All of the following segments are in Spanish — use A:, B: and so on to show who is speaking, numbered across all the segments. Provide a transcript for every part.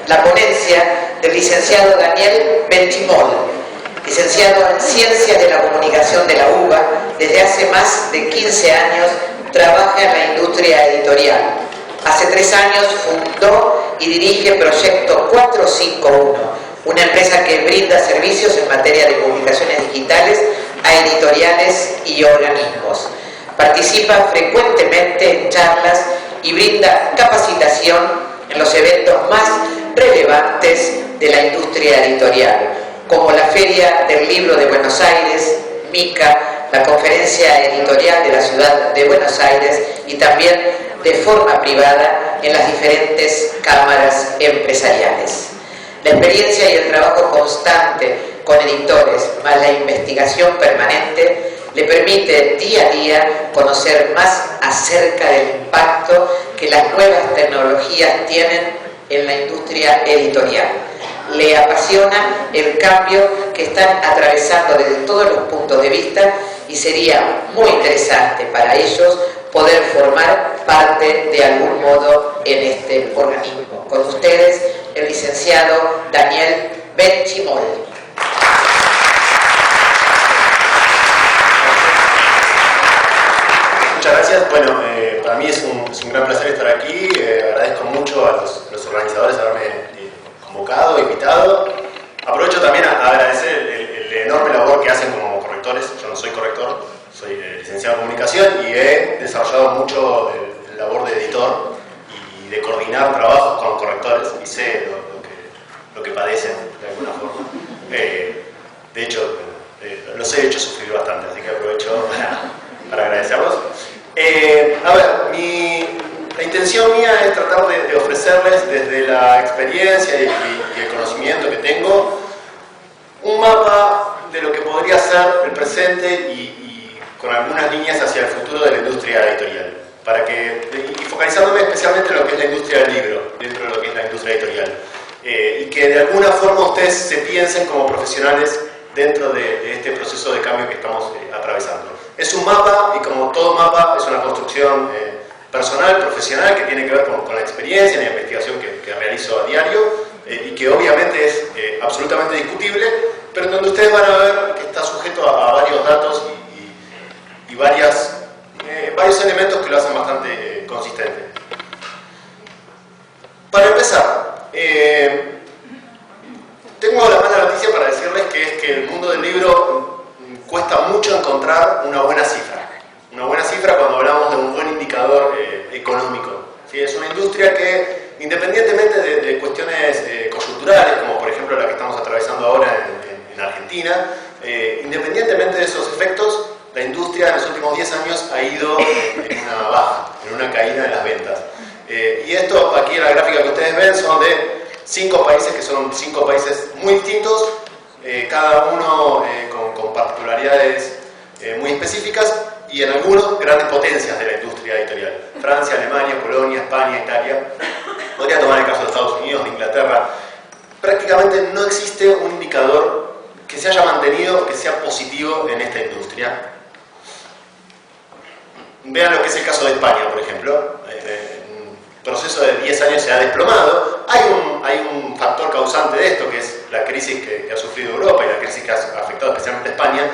A: la ponencia del licenciado Daniel Benchimol, licenciado en Ciencias de la Comunicación de la UBA. Desde hace más de 15 años trabaja en la industria editorial. Hace 3 años fundó y dirige Proyecto 451, una empresa que brinda servicios en materia de publicaciones digitales a editoriales y organismos. Participa frecuentemente en charlas y brinda capacitación en los eventos más relevantes de la industria editorial, como la Feria del Libro de Buenos Aires, MICA, la Conferencia Editorial de la Ciudad de Buenos Aires y también de forma privada en las diferentes cámaras empresariales. La experiencia y el trabajo constante con editores, más la investigación permanente, le permite día a día conocer más acerca del impacto que las nuevas tecnologías tienen en la industria editorial. Le apasiona el cambio que están atravesando desde todos los puntos de vista y sería muy interesante para ellos poder formar parte de algún modo en este organismo. Con ustedes, el licenciado Daniel Benchimol.
B: Muchas gracias. Bueno, para mí es un gran placer estar aquí. Agradezco mucho a los organizadores haberme convocado, invitado. Aprovecho también a agradecer el enorme labor que hacen como correctores. Yo no soy corrector, soy licenciado en comunicación y he desarrollado mucho el labor de editor y de coordinar trabajos con correctores y sé lo que padecen de alguna forma. De hecho, los he hecho sufrir bastante, así que aprovecho para agradecerlos. A ver, la intención mía es tratar de ofrecerles desde la experiencia y el conocimiento que tengo un mapa de lo que podría ser el presente y con algunas líneas hacia el futuro de la industria editorial, y focalizándome especialmente en lo que es la industria del libro, dentro de lo que es la industria editorial, y que de alguna forma ustedes se piensen como profesionales dentro de este proceso de cambio que estamos atravesando. Es un mapa y como todo mapa es una construcción personal, profesional, que tiene que ver con la experiencia y la investigación que realizo a diario y que obviamente es absolutamente discutible, pero en donde ustedes van a ver que está sujeto a varios datos y varios elementos que lo hacen bastante consistente. Para empezar, tengo la mala noticia para decirles que es que el mundo del libro cuesta mucho encontrar una buena cifra. Una buena cifra cuando hablamos de un buen indicador económico. ¿Sí? Es una industria que, independientemente de cuestiones coyunturales, como por ejemplo la que estamos atravesando ahora en Argentina, independientemente de esos efectos, la industria en los últimos 10 años ha ido en una baja, en una caída en las ventas. Y esto aquí en la gráfica que ustedes ven son de 5 países que son 5 países muy distintos, cada uno con particularidades muy específicas y en algunos grandes potencias de la industria editorial. Francia, Alemania, Polonia, España, Italia. Podría tomar el caso de Estados Unidos, de Inglaterra. Prácticamente no existe un indicador que se haya mantenido, que sea positivo en esta industria. Vean lo que es el caso de España, por ejemplo. El proceso de 10 años se ha desplomado. Hay un factor causante de esto, que es la crisis que ha sufrido Europa y la crisis que ha afectado especialmente a España.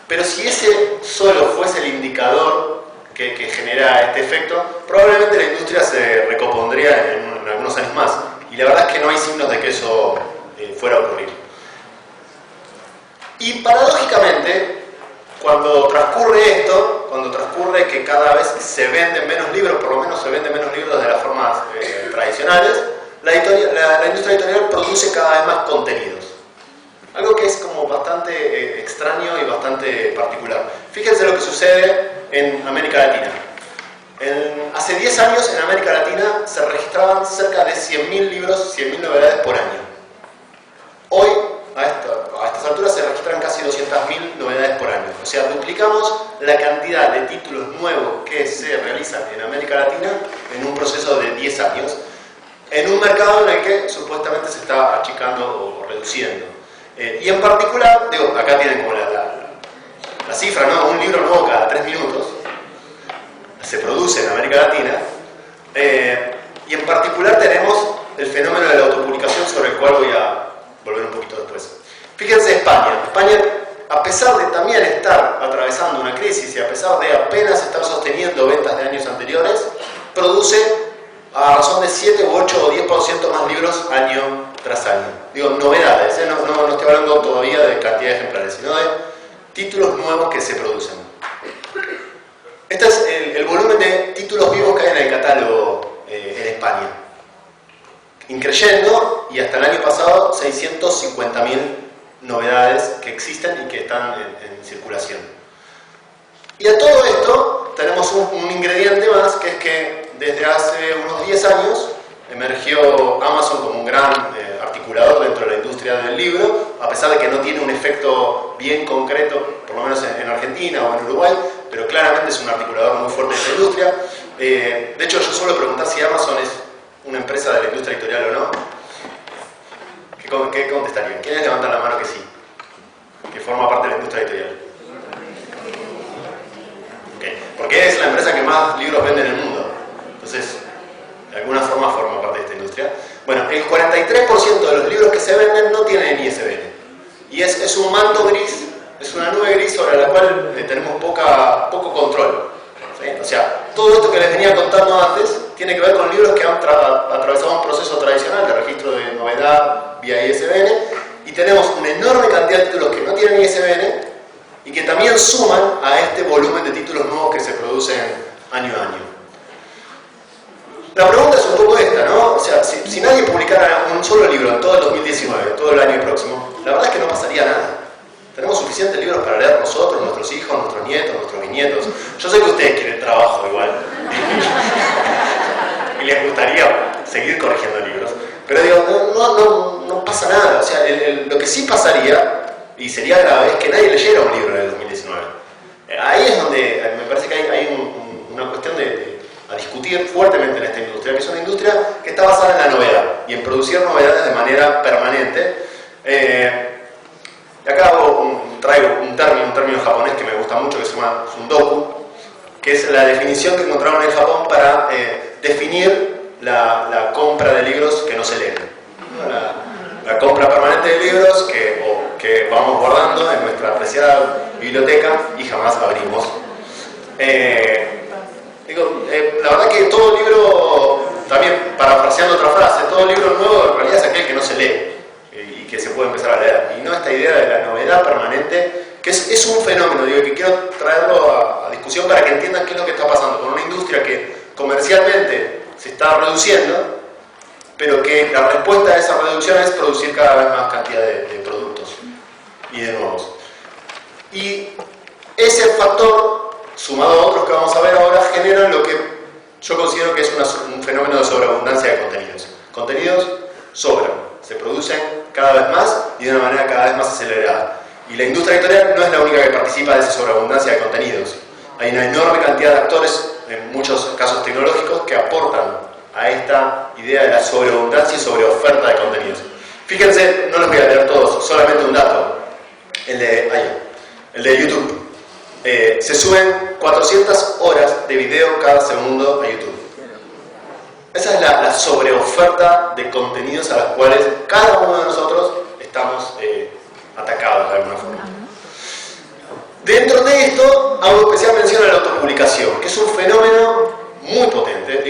B: Pero si ese solo fuese el indicador que genera este efecto, probablemente la industria se recompondría en algunos años más. Y la verdad es que no hay signos de que eso fuera a ocurrir. Y paradójicamente, cuando transcurre esto, cuando transcurre que cada vez se venden menos libros, por lo menos se venden menos libros de las formas tradicionales, la industria editorial produce cada vez más contenidos. Algo que es como bastante extraño y bastante particular. Fíjense lo que sucede en América Latina. Hace 10 años en América Latina se registraban cerca de 100.000 libros, 100.000 novedades por año. Hoy, a estas alturas, se registran casi 200.000 novedades por año. O sea, duplicamos la cantidad de títulos nuevos que se realizan en América Latina en un proceso de 10 años, en un mercado en el que supuestamente se está achicando o reduciendo. Y en particular, acá tienen como la cifra, ¿no? Un libro nuevo cada 3 minutos se produce en América Latina. Y en particular tenemos el fenómeno de la autopublicación sobre el cual voy a volver un poquito después. Fíjense España. España, a pesar de también estar atravesando una crisis y a pesar de apenas estar sosteniendo ventas de años anteriores, produce a razón de 7, 8 o 10% más libros año tras año. Digo, novedades, no estoy hablando todavía de cantidad de ejemplares, sino de títulos nuevos que se producen. Este es el volumen de títulos vivos que hay en el catálogo en España. Increyendo, y hasta el año pasado 650.000 novedades que existen y que están en circulación. Y a todo esto tenemos un ingrediente más, que es que desde hace unos 10 años emergió Amazon como un gran articulador dentro de la industria del libro, a pesar de que no tiene un efecto bien concreto, por lo menos en Argentina o en Uruguay, pero claramente es un articulador muy fuerte de esta industria. De hecho, yo suelo preguntar si Amazon es una empresa de la industria editorial o no. ¿Qué contestarían? ¿Quiénes levantan la mano que sí? Que forma parte de la industria editorial. Okay. Porque es la empresa que más libros vende en el mundo. Entonces, de alguna forma forma parte de esta industria. Bueno, el 43% de los libros que se venden no tienen ISBN. Y es un manto gris, es una nube gris sobre la cual tenemos poco control. ¿Sí? O sea, todo esto que les venía contando antes tiene que ver con libros que han atravesado un proceso tradicional de registro de novedad vía ISBN, y tenemos una enorme cantidad de títulos que no tienen ISBN y que también suman a este volumen de títulos nuevos que se producen año a año. La pregunta es un poco esta, ¿no? O sea, si nadie publicara un solo libro en todo el 2019, todo el año próximo, la verdad es que no pasaría nada. Tenemos suficientes libros para leer nosotros, nuestros hijos, nuestros nietos, nuestros bisnietos. Yo sé que ustedes quieren trabajo igual. Y les gustaría seguir corrigiendo libros. Pero digo, no pasa nada. O sea, lo que sí pasaría, y sería grave, es que nadie leyera un libro en el 2019. Ahí es donde me parece que hay una cuestión a discutir fuertemente en esta industria, que es una industria que está basada en la novedad y en producir novedades de manera permanente. Y acá traigo un término japonés que me gusta mucho, que se llama sundoku, que es la definición que encontraron en Japón para definir la compra de libros que no se leen. La compra permanente de libros que vamos guardando en nuestra apreciada biblioteca y jamás abrimos. La verdad que todo libro, también parafraseando otra frase, todo libro nuevo en realidad es aquel que no se lee y que se puede empezar a leer. Y no esta idea de la novedad permanente, que es un fenómeno, que quiero traerlo a discusión para que entiendan qué es lo que está pasando con una industria que comercialmente se está reduciendo, pero que la respuesta a esa reducción es producir cada vez más cantidad de productos y de nuevos. Y ese factor, sumado a otros que vamos a ver ahora, genera lo que yo considero que es un fenómeno de sobreabundancia de contenidos. Contenidos sobran, se producen cada vez más y de una manera cada vez más acelerada. Y la industria editorial no es la única que participa de esa sobreabundancia de contenidos. Hay una enorme cantidad de actores, en muchos casos tecnológicos, que aportan a esta idea de la sobreabundancia y sobreoferta de contenidos. Fíjense, no los voy a leer todos, solamente un dato. El de YouTube. Se suben 400 horas de video cada segundo a YouTube. Esa es la sobreoferta de contenidos a las cuales cada uno de nosotros estamos atacados de alguna forma. Dentro de esto hago especial mención a la autopublicación, que es un fenómeno muy potente.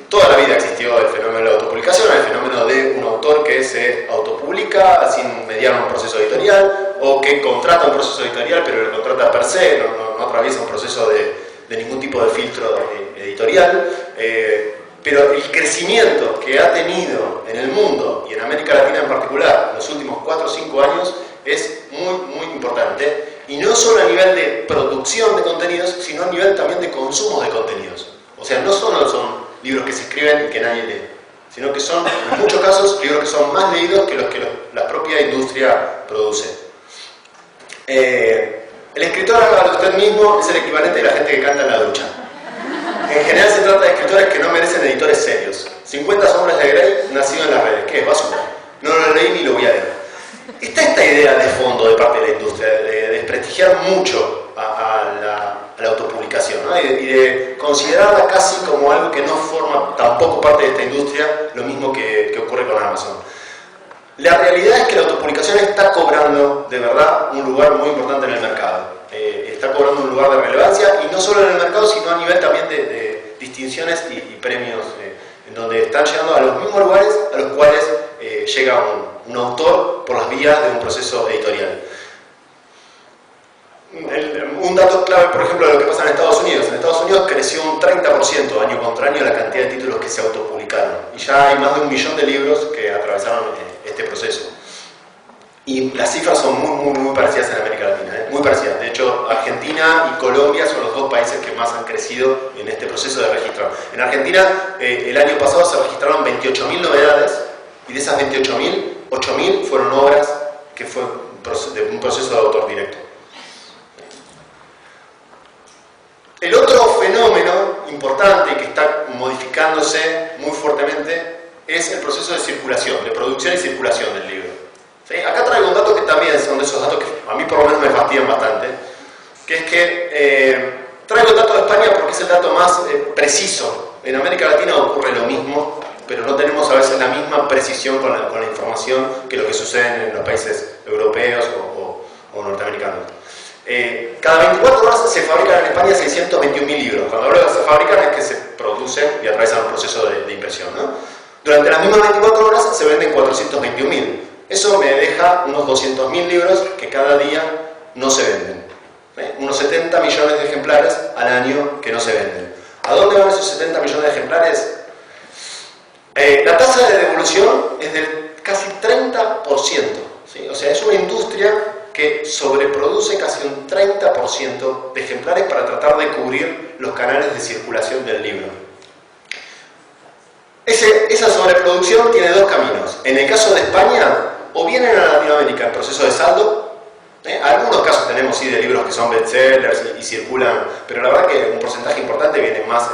B: Toda la vida existió el fenómeno de la autopublicación, el fenómeno de un autor que se autopublica sin mediar un proceso editorial, o que contrata un proceso editorial pero lo contrata per se, no atraviesa un proceso de ningún tipo de filtro editorial. Pero el crecimiento que ha tenido en el mundo y en América Latina en particular en los últimos 4 o 5 años es muy, muy importante, y no solo a nivel de producción de contenidos, sino a nivel también de consumo de contenidos. O sea, no solo son libros que se escriben y que nadie lee, sino que son, en muchos casos, libros que son más leídos que los que la propia industria produce. El escritor, hágalo usted mismo, es el equivalente de la gente que canta en la ducha. En general se trata de escritores que no merecen editores serios. 50 sombras de Grey, nacido en las redes. ¿Qué es? Basura. No lo leí ni lo voy a leer. Está esta idea de fondo de parte de la industria, de desprestigiar mucho a la autopublicación, ¿no? y de considerarla casi como algo que no forma tampoco parte de esta industria, lo mismo que ocurre con Amazon. La realidad es que la autopublicación está cobrando de verdad un lugar muy importante en el mercado. Está cobrando un lugar de relevancia, y no solo en el mercado, sino a nivel también de distinciones y premios, en donde están llegando a los mismos lugares a los cuales llega un autor por las vías de un proceso editorial. Un dato clave, por ejemplo, de lo que pasa en Estados Unidos. En Estados Unidos creció un 30% año contra año la cantidad de títulos que se autopublicaron. Y ya hay más de 1 millón de libros que atravesaron este proceso. Y las cifras son muy parecidas en América Latina, muy parecidas. De hecho, Argentina y Colombia son los 2 países que más han crecido en este proceso de registro. En Argentina, el año pasado se registraron 28.000 novedades, y de esas 28.000, 8.000 fueron obras que fue de un proceso de autor directo. El otro fenómeno importante que está modificándose muy fuertemente es el proceso de circulación, de producción y circulación del libro. ¿Sí? Acá traigo un dato que también son de esos datos que a mí por lo menos me fastidian bastante, que es que traigo el dato de España porque es el dato más preciso. En América Latina ocurre lo mismo, pero no tenemos a veces la misma precisión con la información que lo que sucede en los países europeos o norteamericanos. Cada 24 horas se fabrican en España 621.000 libros. Cuando hablo de se fabrican es que se producen y atraviesan un proceso de impresión, ¿no? Durante las mismas 24 horas se venden 421.000. Eso me deja unos 200.000 libros que cada día no se venden. Unos 70 millones de ejemplares al año que no se venden. ¿A dónde van esos 70 millones de ejemplares? La tasa de devolución es del casi 30%. ¿Sí? O sea, es una industria que sobreproduce casi un 30% de ejemplares para tratar de cubrir los canales de circulación del libro. Esa sobreproducción tiene 2 caminos. En el caso de España, o vienen a Latinoamérica en proceso de saldo. Algunos casos tenemos sí de libros que son bestsellers y circulan, pero la verdad que un porcentaje importante viene más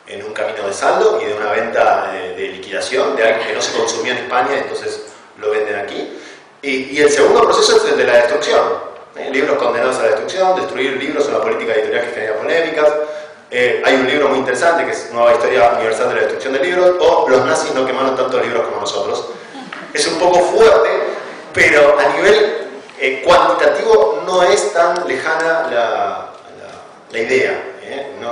B: en un camino de saldo y de una venta de liquidación, de algo que no se consumía en España, entonces lo venden aquí. Y el segundo proceso es el de la destrucción. Libros condenados a la destrucción, destruir libros, una política editorial que genera polémicas. Hay un libro muy interesante que es Nueva Historia Universal de la Destrucción de Libros, o Los nazis no quemaron tantos libros como nosotros. Es un poco fuerte, pero a nivel cuantitativo no es tan lejana la idea.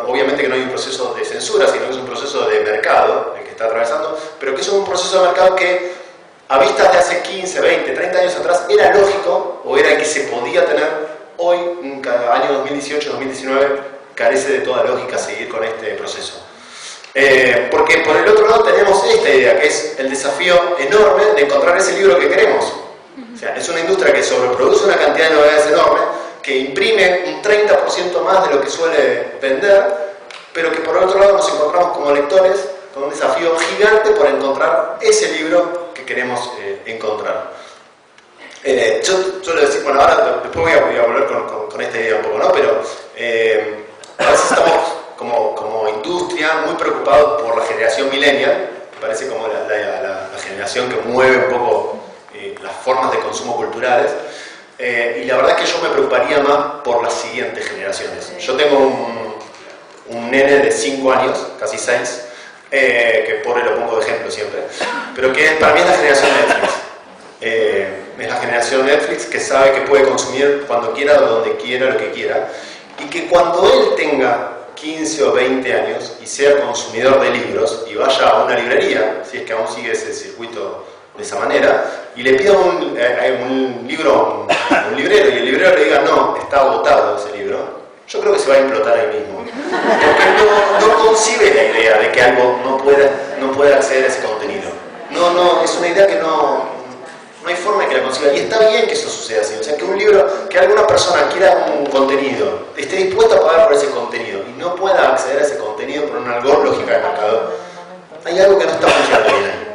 B: Obviamente que no hay un proceso de censura, sino que es un proceso de mercado el que está atravesando, pero que es un proceso de mercado que a vistas de hace 15, 20, 30 años atrás era lógico, o era el que se podía tener. Hoy, en cada año 2018, 2019, carece de toda lógica seguir con este proceso. Porque por el otro lado tenemos esta idea, que es el desafío enorme de encontrar ese libro que queremos. O sea, es una industria que sobreproduce una cantidad de novedades enorme, que imprime un 30% más de lo que suele vender, pero que por el otro lado nos encontramos como lectores con un desafío gigante por encontrar ese libro que queremos encontrar. Yo suelo decir, bueno, ahora después voy a volver con esta idea un poco, ¿no? Pero a veces estamos como industria muy preocupados por la generación millennial, que parece como la generación que mueve un poco las formas de consumo culturales, y la verdad es que yo me preocuparía más por las siguientes generaciones. Yo tengo un nene de 5 años, casi 6, que pobre lo pongo de ejemplo siempre, pero que para mí es la generación Netflix. Es la generación Netflix que sabe que puede consumir cuando quiera, donde quiera, lo que quiera, y que cuando él tenga 15 o 20 años y sea consumidor de libros y vaya a una librería, si es que aún sigue ese circuito de esa manera, y le pida un libro a un librero y el librero le diga no, está agotado ese libro, yo creo que se va a implotar ahí mismo. Porque no concibe la idea de que algo no pueda acceder a ese contenido. No, es una idea que no hay forma de que la conciba. Y está bien que eso suceda así. O sea, que un libro, que alguna persona quiera un contenido, esté dispuesta a pagar por ese contenido y no pueda acceder a ese contenido por una lógica de mercado, hay algo que no está funcionando bien.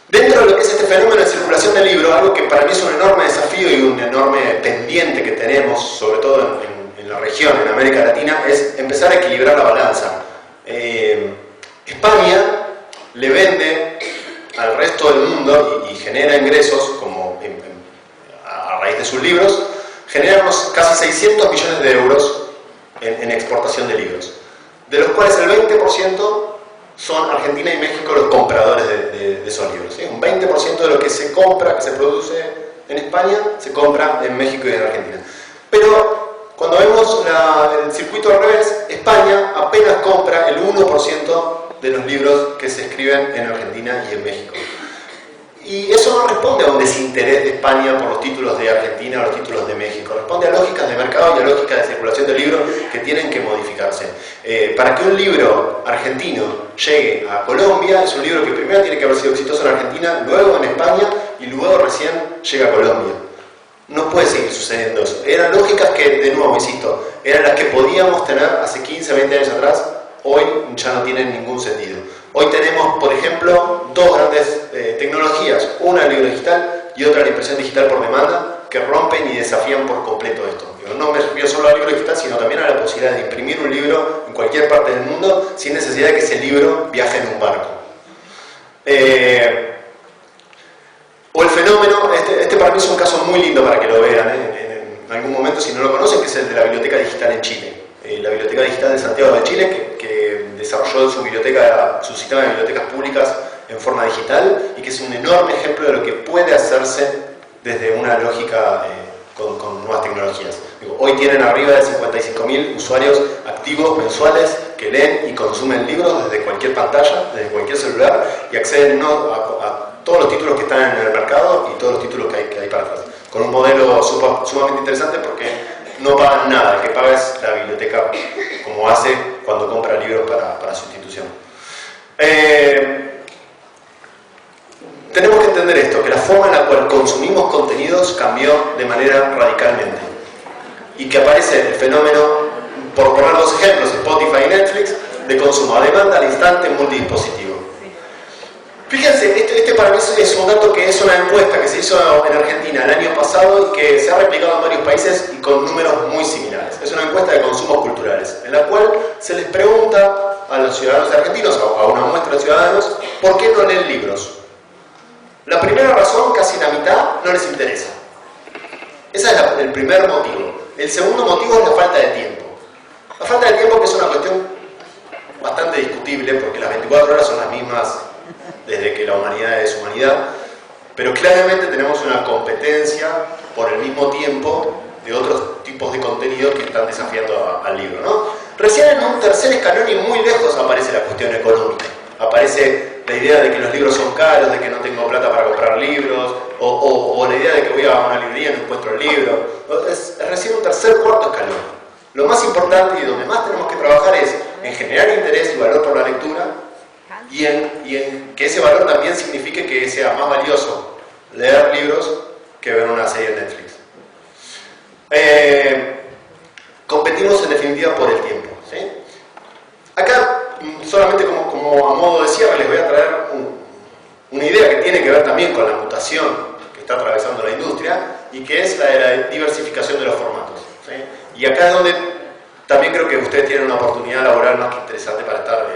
B: Dentro de lo que es este fenómeno de circulación del libro, algo que para mí es un enorme desafío y un enorme pendiente que tenemos, sobre todo en la región, en América Latina, es empezar a equilibrar la balanza. España le vende al resto del mundo y genera ingresos como a raíz de sus libros, generamos casi 600 millones de euros en exportación de libros, de los cuales el 20% son Argentina y México los compradores de esos libros, ¿sí? Un 20% de lo que se compra, que se produce en España, se compra en México y en Argentina. Pero cuando vemos el circuito al revés, España apenas compra el 1% de los libros que se escriben en Argentina y en México. Y eso no responde a un desinterés de España por los títulos de Argentina o los títulos de México. Responde a lógicas de mercado y a lógicas de circulación de libros que tienen que modificarse. Para que un libro argentino llegue a Colombia, es un libro que primero tiene que haber sido exitoso en Argentina, luego en España y luego recién llega a Colombia. No puede seguir sucediendo eso. Eran lógicas que, de nuevo, insisto, eran las que podíamos tener hace 15, 20 años atrás. Hoy ya no tienen ningún sentido. Hoy tenemos, por ejemplo, dos grandes tecnologías, una el libro digital y otra la impresión digital por demanda, que rompen y desafían por completo esto. No me refiero solo al libro digital, sino también a la posibilidad de imprimir un libro en cualquier parte del mundo sin necesidad de que ese libro viaje en un barco. O el fenómeno, este para mí es un caso muy lindo para que lo vean en algún momento, si no lo conocen, que es el de la Biblioteca Digital en Chile. La Biblioteca Digital de Santiago de Chile, que desarrolló su sistema de bibliotecas públicas en forma digital y que es un enorme ejemplo de lo que puede hacerse desde una lógica con nuevas tecnologías. Hoy tienen arriba de 55.000 usuarios activos mensuales que leen y consumen libros desde cualquier pantalla, desde cualquier celular y acceden a todos los títulos que están en el mercado y todos los títulos que hay para atrás. Con un modelo sumamente interesante porque no pagan nada, el que paga es la biblioteca, como hace cuando compra libros para su institución. Tenemos que entender esto, que la forma en la cual consumimos contenidos cambió de manera radicalmente. Y que aparece el fenómeno, por poner dos ejemplos, Spotify y Netflix, de consumo a demanda, al instante, multidispositivo. Fíjense, este para mí es un dato que es una encuesta que se hizo en Argentina el año pasado y que se ha replicado en varios países y con números muy similares. Es una encuesta de consumos culturales, en la cual se les pregunta a los ciudadanos argentinos, a una muestra de ciudadanos, ¿por qué no leen libros? La primera razón, casi la mitad, no les interesa. Ese es el primer motivo. El segundo motivo es la falta de tiempo. La falta de tiempo, que es una cuestión bastante discutible, porque las 24 horas son las mismas desde que la humanidad es humanidad, pero claramente tenemos una competencia por el mismo tiempo de otros tipos de contenidos que están desafiando al libro, ¿no? Recién en un tercer escalón y muy lejos aparece la cuestión económica. Aparece la idea de que los libros son caros, de que no tengo plata para comprar libros, o la idea de que voy a una librería y no encuentro el libro. Es recién un tercer, cuarto escalón. Lo más importante y donde más tenemos que trabajar es en generar interés y valor por la lectura y en que ese valor también signifique que sea más valioso leer libros que ver una serie en Netflix. Competimos en definitiva por el tiempo, ¿sí? Acá, solamente como a modo de cierre, les voy a traer una idea que tiene que ver también con la mutación que está atravesando la industria y que es la de la diversificación de los formatos, ¿sí? Y acá es donde también creo que ustedes tienen una oportunidad laboral más que interesante para estar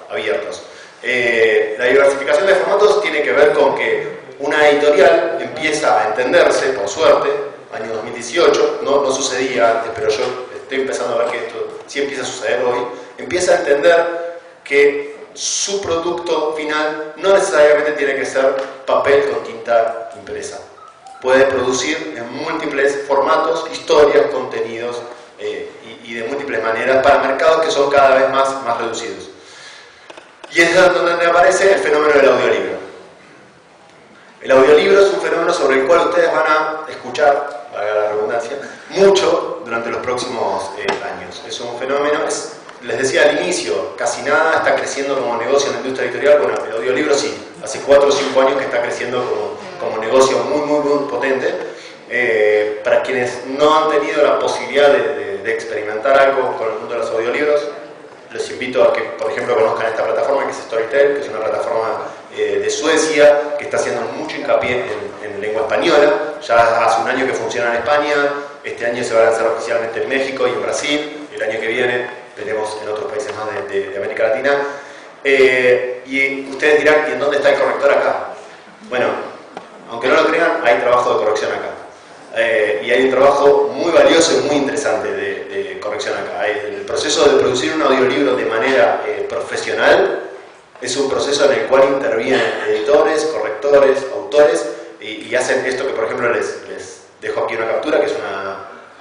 B: abiertos. La diversificación de formatos tiene que ver con que una editorial empieza a entenderse, por suerte, año 2018, no sucedía antes, pero yo estoy empezando a ver que esto sí empieza a suceder hoy, empieza a entender que su producto final no necesariamente tiene que ser papel con tinta impresa. Puede producir en múltiples formatos, historias, contenidos y de múltiples maneras para mercados que son cada vez más reducidos. Y es donde aparece el fenómeno del audiolibro. El audiolibro es un fenómeno sobre el cual ustedes van a escuchar, valga la redundancia, mucho durante los próximos años. Es un fenómeno, les decía al inicio, casi nada está creciendo como negocio en la industria editorial. Bueno, el audiolibro sí, hace 4 o 5 años que está creciendo como negocio muy potente. Para quienes no han tenido la posibilidad de experimentar algo con el mundo de los audiolibros, los invito a que, por ejemplo, conozcan esta plataforma que es Storytel, que es una plataforma de Suecia, que está haciendo mucho hincapié en lengua española. Ya hace un año que funciona en España, este año se va a lanzar oficialmente en México y en Brasil, el año que viene veremos en otros países más de América Latina. Y ustedes dirán, ¿y en dónde está el corrector acá? Bueno, aunque no lo crean, hay trabajo de corrección acá. y hay un trabajo muy valioso y muy interesante de corrección acá. El proceso de producir un audiolibro de manera profesional es un proceso en el cual intervienen editores, correctores, autores y hacen esto que, por ejemplo, les dejo aquí una captura, que es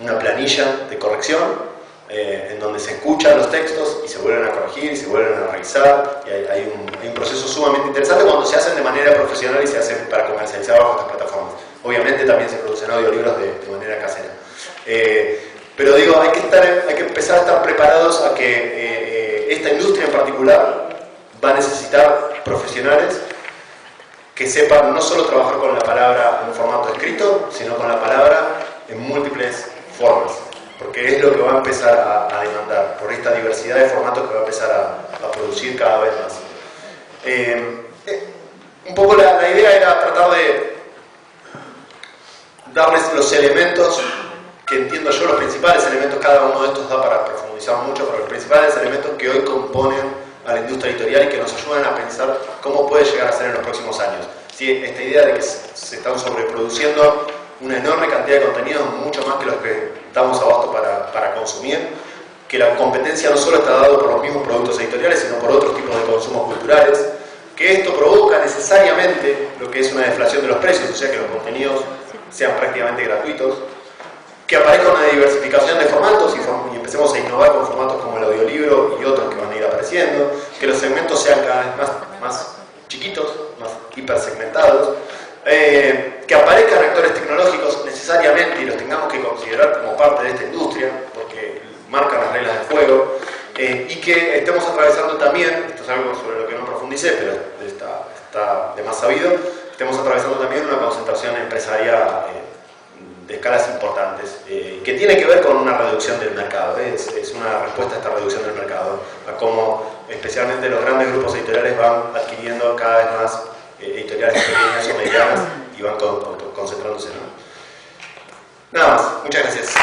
B: una planilla de corrección en donde se escuchan los textos y se vuelven a corregir y se vuelven a revisar, y hay un proceso sumamente interesante cuando se hacen de manera profesional y se hacen para comercializar bajo estas plataformas. Obviamente también se producen audiolibros de manera casera. Pero digo, hay que empezar a estar preparados a que esta industria en particular va a necesitar profesionales que sepan no solo trabajar con la palabra en un formato escrito, sino con la palabra en múltiples formas, porque es lo que va a empezar a demandar, por esta diversidad de formatos que va a empezar a producir cada vez más. Un poco la idea era tratar de darles los elementos que entiendo yo, los principales elementos, cada uno de estos da para profundizar mucho, pero los principales elementos que hoy componen a la industria editorial y que nos ayudan a pensar cómo puede llegar a ser en los próximos años. ¿Sí? Esta idea de que se están sobreproduciendo una enorme cantidad de contenidos, mucho más que los que damos abasto para consumir, que la competencia no solo está dada por los mismos productos editoriales, sino por otros tipos de consumos culturales, que esto provoca necesariamente lo que es una deflación de los precios, o sea que los contenidos sean prácticamente gratuitos, que aparezca una diversificación de formatos y empecemos a innovar con formatos como el audiolibro y otros que van a ir apareciendo, que los segmentos sean cada vez más chiquitos, más hipersegmentados, que aparezcan actores tecnológicos necesariamente y los tengamos que considerar como parte de esta industria, porque marcan las reglas del juego, y que estemos atravesando también, esto es algo sobre lo que no profundicé, pero está de más sabido, estemos atravesando también una concentración empresarial de escalas importantes, que tiene que ver con una reducción del mercado, es una respuesta a esta reducción del mercado, a cómo especialmente los grandes grupos editoriales van adquiriendo cada vez más editoriales pequeñas o medianas y van concentrándose, ¿no? Nada más, muchas gracias.